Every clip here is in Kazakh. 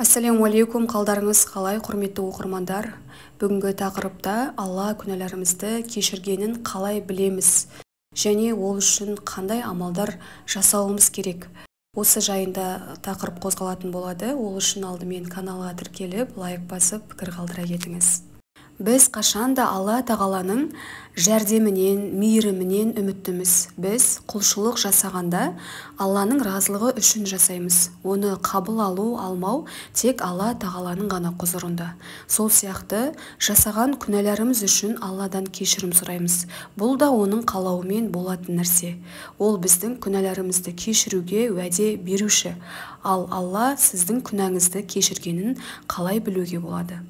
Ассалаумалейкум, қалдарыңыз қалай, құрметті оқырмандар? Бүгінгі тақырыпта Алла күнәларымызды кешіргенін қалай білеміз және ол үшін қандай амалдар жасауымыз керек? Осы жайында тақырып қозғалатын болады. Ол үшін алдымен каналға тіркеліп, лайк басып, пікір қалдыра кетіңіз. Біз қашанда Алла тағаланың жәрдемінен, мейірімінен үміттіміз. Біз құлшылық жасағанда Алланың разылығы үшін жасаймыз. Оны қабыл алмау тек Алла тағаланың ғана құзырында. Сол сияқты жасаған күнәларымыз үшін Алладан кешірім сұраймыз. Бұл да оның қалауымен болатын нәрсе. Ол біздің күнәларымызды кешіруге уәде беруші. Ал Алла сіздің күнәңізді кешіргенін қалай білуге болады?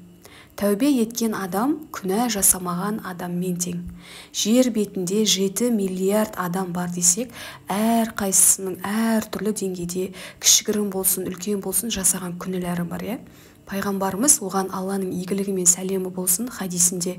Тәубе еткен адам күнә жасамаған адаммен тең. Жер бетінде 7 миллиард адам бар десек, әр қайсысының әр түрлі деңгейде кішігірім болсын, үлкен болсын жасаған күнәлары бар, Пайғамбарымыз оған Алланың игілігі мен сәлемі болсын хадисінде: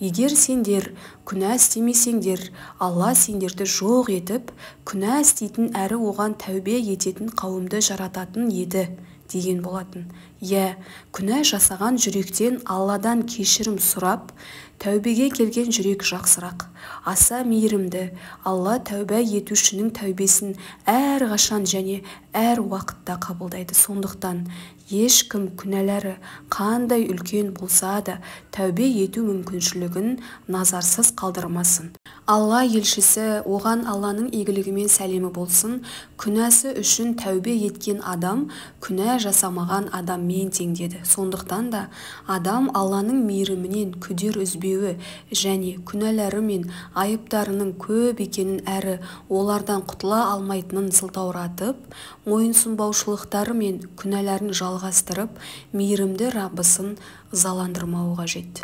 егер сендер күнә істемесеңдер, Алла сендерді жоқ етіп, күнә істейтін әрі оған тәубе ететін қауымды жарататын еді деген болатын. Күнә жасаған жүректен Алладан кешірім сұрап, тәубеге келген жүрек жақсырақ. Аса мейірімді. Алла тәубе етушінің тәубесін әр қашан және әр уақытта қабылдайды. Сондықтан ешкім күнәлары қандай үлкен болса да тәубе ету мүмкіншілігін назарсыз қалдырмасын. Алла елшісі, оған Алланың игілігімен сәлемі болсын, күнәсі үшін тәубе еткен адам күнә жасамаған адаммен тең деді. Сондықтан да адам Алланың мейірімінен күдер үзбеуі және күнәлары мен айыптарының көп екенін әрі олардан құтыла алмайтынын сылтауратып, мойынсұнбаушылықтары мен күнәларын жалғастырып, мейірімді Раббысын ызаландырмауы қажет.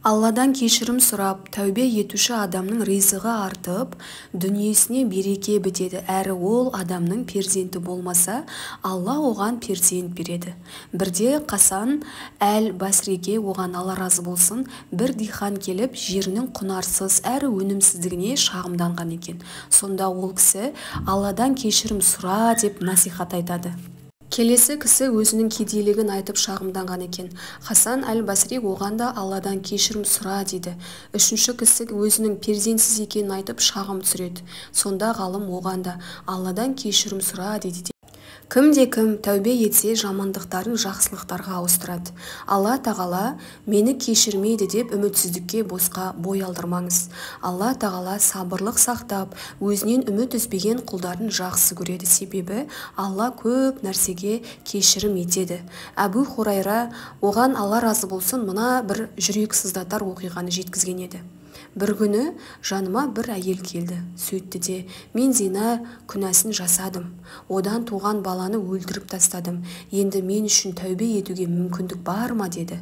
Алладан кешірім сұрап, тәубе етуші адамның ризығы артып, дүниесіне береке бітеді, әрі ол адамның перзенті болмаса, Алла оған перзент береді. Бірде Хасан әл-Басриге, оған Алла разы болсын, бір дихан келіп, жерінің құнарсыз әрі өнімсіздігіне шағымданған екен. Сонда ол кісі Алладан кешірім сұра деп насихат айтады. Келесі кісі өзінің кедейлігін айтып шағымданған екен. Хасан әл-Басри оған да Алладан кешірім сұра дейді. Үшінші кісі өзінің перзентсіз екенін айтып шағым түсіреді. Сонда ғалым оған да Алладан кешірім сұра дейді. Кім тәубе етсе жамандықтарын жақсылықтарға ауыстырады. Алла тағала мені кешірмейді деп үмітсіздікке босқа бой алдырмаңыз. Алла тағала сабырлық сақтап, өзінен үміт үзбеген құлдарын жақсы көреді. Себебі Алла көп нәрсеге кешірім етеді. Әбу Хурайра, оған Алла разы болсын, мына бір жүрек сыздатар оқиғаны жеткізген еді. Бір күні жаныма бір әйел келді. Сөйтті де: мен зина күнәсін жасадым. Одан туған баланы өлтіріп тастадым. Енді мен үшін тәубе етуге мүмкіндік бар ма деді.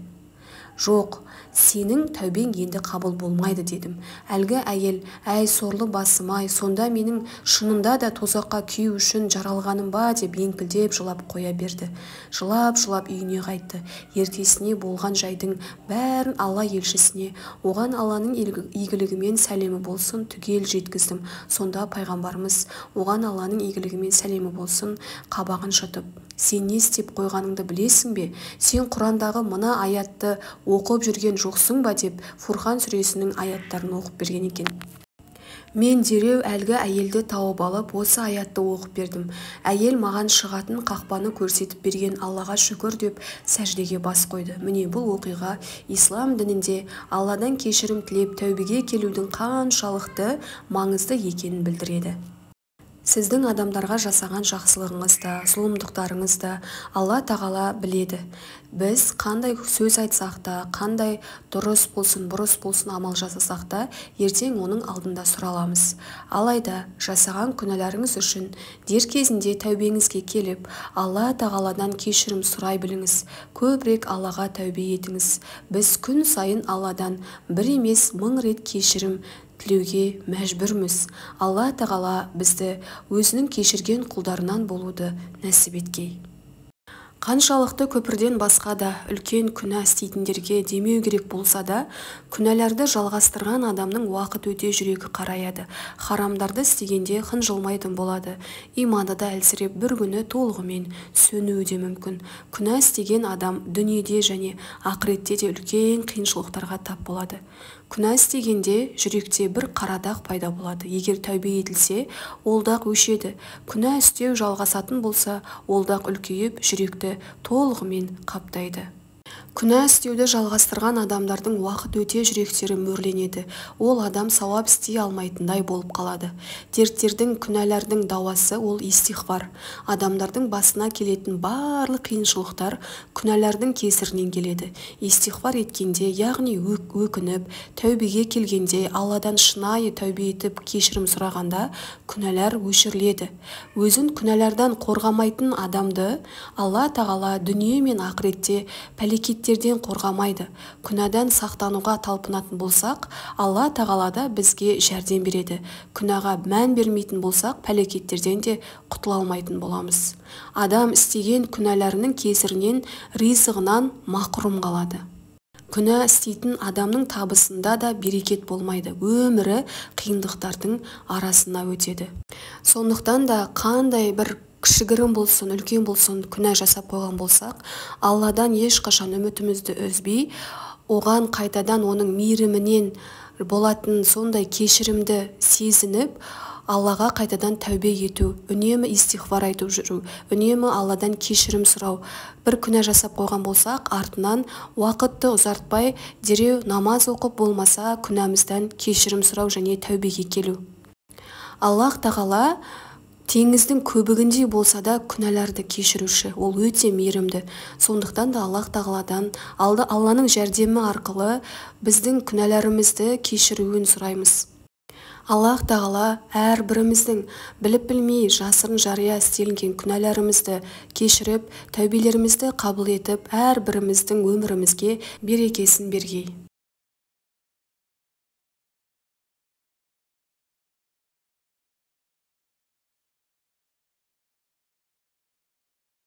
Жоқ, сенің тәубең енді қабыл болмайды дедім. Әлгі әйел: әй сорлы басым-ай, сонда менің шынында да тозаққа күйу үшін жаралғаным ба деп еңкілдеп жылап қоя берді. Жылап үйіне қайтты. Ертесіне болған жайдың бәрін Алла елшісіне, оған Алланың игілігімен сәлемі болсын, түгел жеткіздім. Сонда пайғамбарымыз, оған Алланың игілігімен сәлемі болсын, қабағын шытып: сен не істеп қойғаныңды білесің бе? Сен Құрандағы мына аятты оқып жүрген жоқсың ба деп Фурқан сүресінің аяттарын оқып берген екен. Мен дереу әлгі әйелді тауып алып, осы аятты оқып бердім. Әйел маған шығатын қақпаны көрсетіп берген Аллаға шүкір деп сәждеге бас қойды. Міне бұл оқиға ислам дінінде Алладан кешірім тілеп тәубеге келудің қаншалықты маңызды екенін білдіреді. Сіздің адамдарға жасаған жақсылығыңызды, зұлымдықтарыңызды Алла тағала біледі. Біз қандай сөз айтсақ та, қандай дұрыс болсын, бұрыс болсын амал жасасақ та, ертең оның алдында сұраламыз. Алайда жасаған күнәларыңыз үшін дер кезінде тәубеңізге келіп, Алла тағаладан кешірім сұрай біліңіз. Көбірек Аллаға тәубе етіңіз. Біз күн сайын Алладан бір емес 1000 рет кешірім тілеуге мәжбүрміз. Алла тағала бізді өзінің кешірген құлдарынан болуды нәсіп еткей. Қаншалықты көпірден басқа да үлкен күнә істейтіндерге демеу керек болса да, күнәларды жалғастырған адамның уақыт өте жүрегі қараяды. Харамдарды істегенде қынжылмайтын болады. Иманы да әлсіреп бір күні толығымен сөнуі де мүмкін. Күнә істеген адам дүниеде және ақыретте де үлкен қиыншылықтарға тап болады. Күнә істегенде жүректе бір қара дақ пайда болады. Егер тәубе етілсе, ол дақ өшеді. Күнә істеу жалғасатын болса, ол дақ үлкейіп, жүректі толығымен қаптайды. Күнә істеуді жалғастырған адамдардың уақыт өте жүректері мөрленеді. Ол адам сауап істей алмайтындай болып қалады. Дерттердің, күнәлардың дауасы ол истихфар. Адамдардың басына келетін барлық қиыншылықтар күнәлардың кесірінен келеді. Истихфар еткенде, яғни өкініп, тәубеге келгенде, Алладан шынайы тәубе етіп, кешірім сұрағанда күнәлар өшіріледі. Өзін күнәлардан қорғамайтын адамды Алла тағала дүние мен ақыретте пәлекеттерден қорғамайды. Күнәдан сақтануға талпынатын болсақ, Алла тағала да бізге жәрдем береді. Күнәға мән бермейтін болсақ, пәлекеттерден де құтыла алмайтын боламыз. Адам істеген күнәларының кесірінен ризығынан мақрұм қалады. Күнә істейтін адамның табысында да берекет болмайды. Өмірі қиындықтардың арасына өтеді. Сондықтан да қандай бір кішігірім болсын, үлкен болсын күнә жасап қойған болсақ, Алладан ешқашан үмітімізді үзбей, оған қайтадан оның мейірімінен болатын сондай кешірімді сезініп, Аллаға қайтадан тәубе ету, үнемі истихфар айтып жүру, үнемі Алладан кешірім сұрау. Бір күнә жасап қойған болсақ, артынан уақытты ұзартпай, дереу намаз оқып, болмаса күнәмізден кешірім сұрау және тәубеге келу. Аллах тағала теңіздің көбігіндей болса да күнәларды кешіруші, ол өте мейірімді. Сондықтан да Аллах тағаладан Алланың жәрдемі арқылы біздің күнәларымызды кешіруін сұраймыз. Аллах тағала әрбіріміздің біліп-білмей жасырын жария істелінген күнәларымызды кешіріп, тәубелерімізді қабыл етіп, әрбіріміздің өмірімізге берекесін бергей.